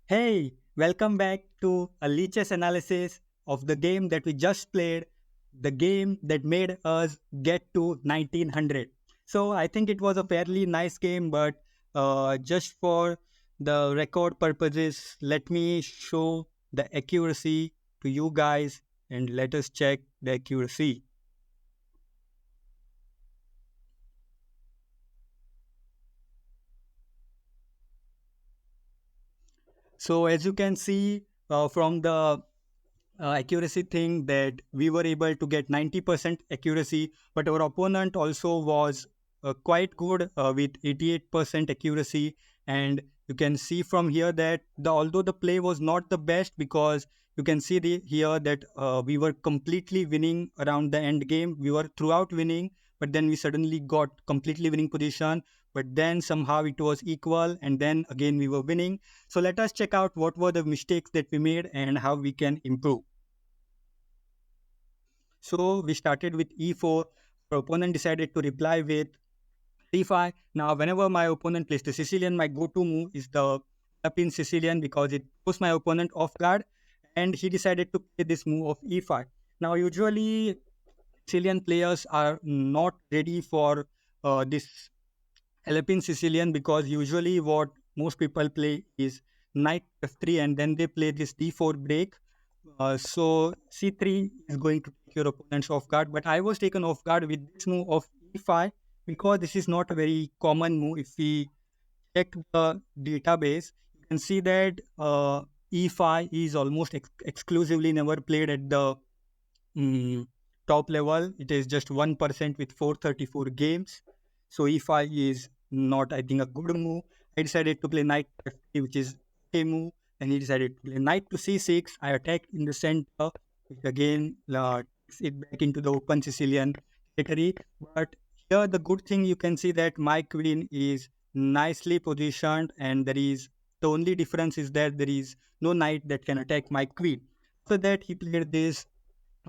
Hey, welcome back to a lichess analysis of the game that we just played, the game that made us get to 1900. So I think it was a fairly nice game, but just for the record purposes, let me show the accuracy to you guys and let us check the accuracy. So as you can see from the accuracy thing that we were able to get 90% accuracy, but our opponent also was quite good with 88% accuracy. And you can see from here that although the play was not the best, because you can see here that we were completely winning around the end game. We were throughout winning, but then we suddenly got completely winning position. But then somehow it was equal, and then again we were winning. So let us check out what were the mistakes that we made and how we can improve. So we started with e4. Our opponent decided to reply with c5. Now, whenever my opponent plays the Sicilian, my go-to move is the up in Sicilian because it puts my opponent off guard. And he decided to play this move of e5. Now, usually Sicilian players are not ready for this Philippine Sicilian, because usually what most people play is knight f3 and then they play this d4 break. So c3 is going to take your opponents off guard, but I was taken off guard with this move of e5 because this is not a very common move. If we check the database, you can see that e5 is almost exclusively never played at the mm, top level. It is just 1% with 434 games. So e5 is not, I think, a good move. I decided to play knight f3, which is a move. And he decided to play knight to c6. I attacked in the center, which again takes it back into the open Sicilian territory. But here, the good thing, you can see that my queen is nicely positioned, and the only difference is that there is no knight that can attack my queen. After that, he played this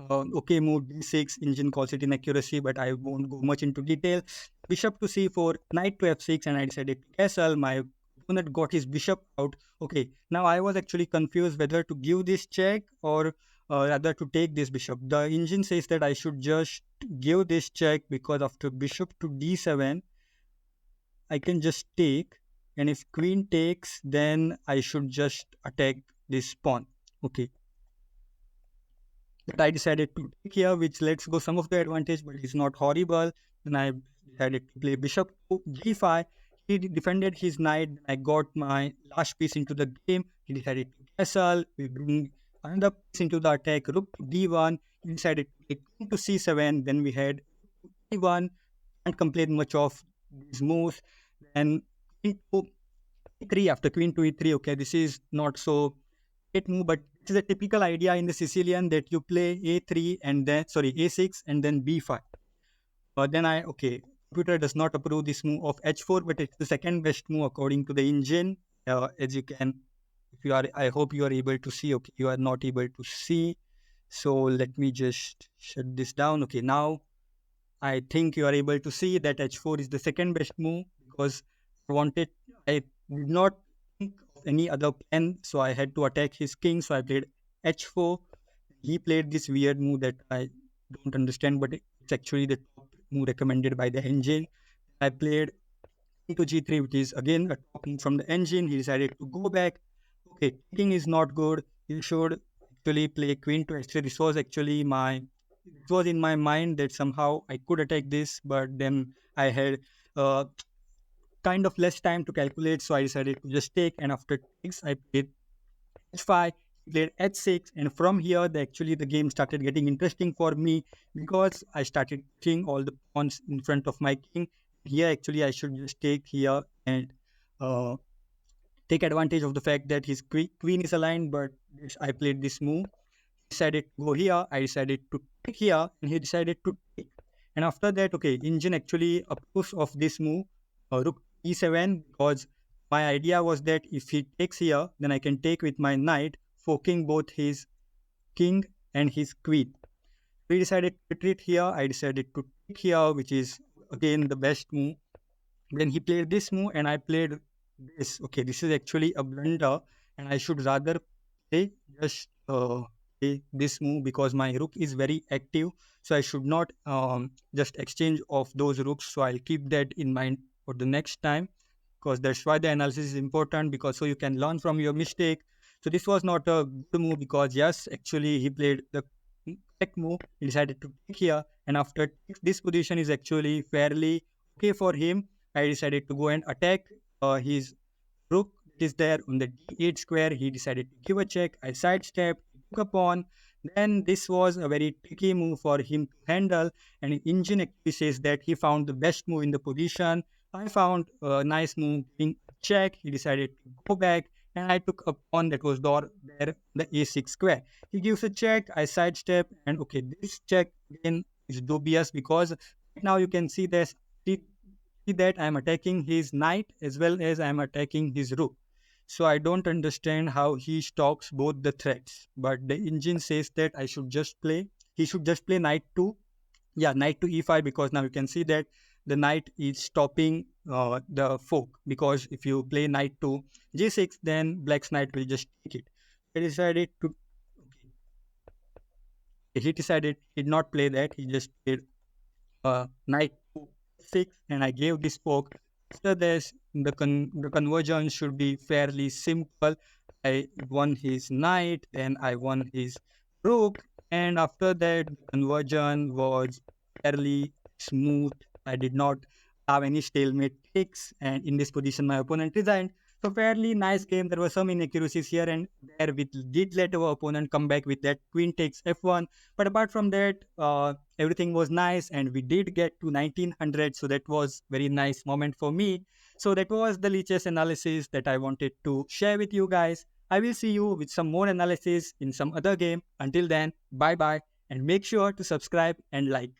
okay, move d6, engine calls it inaccuracy, but I won't go much into detail. Bishop to c4, knight to f6, and I decided to castle. My opponent got his bishop out. Okay, now I was actually confused whether to give this check or rather to take this bishop. The engine says that I should just give this check because after bishop to d7, I can just take, and if queen takes, then I should just attack this pawn. Okay, but I decided to take here, which lets go some of the advantage, but it's not horrible. Then I decided to play bishop to g5. He defended his knight. I got my last piece into the game. He decided to castle. We bring another piece into the attack. Rook to d1. He decided to play king to c7. Then we had e1. Can't complain much of these moves. Then queen to e3 after queen to e3. Okay, this is not so great move, but this is a typical idea in the Sicilian that you play a3 and then sorry a6 and then b5. Then okay, computer does not approve this move of h4, but it's the second best move according to the engine. As you can, if you are, I hope you are able to see. Okay, you are not able to see, so let me just shut this down. Okay, now I think you are able to see that h4 is the second best move because I did not think of any other plan, so I had to attack his king. So I played h4. He played this weird move that I don't understand, but it's actually the top move recommended by the engine. I played king to g3, which is again a top move from the engine. He decided to go back. Okay, king is not good. You should actually play queen to h3. This was actually it was in my mind that somehow I could attack this, but then I had uh, kind of less time to calculate, so I decided to just take. And after takes, I played h5, played h6, and from here, the game started getting interesting for me because I started putting all the pawns in front of my king. Here, actually, I should just take here and uh, take advantage of the fact that his queen is aligned, but I played this move. He decided to go here. I decided to take here, and he decided to take. And after that, okay, engine actually approves of this move, rook e7, because my idea was that if he takes here, then I can take with my knight, forking both his king and his queen. We decided to retreat here. I decided to take here, which is again the best move. Then he played this move and I played this. Okay, this is actually a blunder and I should rather play just play this move because my rook is very active. So I should not just exchange of those rooks. So I'll keep that in mind for the next time, because that's why the analysis is important, because so you can learn from your mistake. So this was not a good move, because yes, actually he played the correct move. He decided to take here, and after this position is actually fairly okay for him. I decided to go and attack his rook that is there on the d8 square. He decided to give a check. I sidestepped, he took a pawn. Then this was a very tricky move for him to handle, and engine actually says that he found the best move in the position. I found a nice move giving a check. He decided to go back, and I took a pawn that was there, the a6 square. He gives a check, I sidestep, and okay, this check again is dubious, because now you can see this see that I'm attacking his knight as well as I'm attacking his rook. So I don't understand how he stocks both the threats. But the engine says that he should just play knight to, yeah, knight to e5, because now you can see that the knight is stopping the fork. Because if you play knight to g6, then black's knight will just take it. I decided to, okay, he decided he did not play that. He just played knight to 6, and I gave this poke. After this, the conversion should be fairly simple. I won his knight, then I won his rook, and after that, the conversion was fairly smooth. I did not have any stalemate takes, and in this position, my opponent resigned. So fairly nice game. There were some inaccuracies here and there. We did let our opponent come back with that queen takes f1. But apart from that, everything was nice, and we did get to 1900. So that was very nice moment for me. So that was the lichess analysis that I wanted to share with you guys. I will see you with some more analysis in some other game. Until then, bye bye, and make sure to subscribe and like.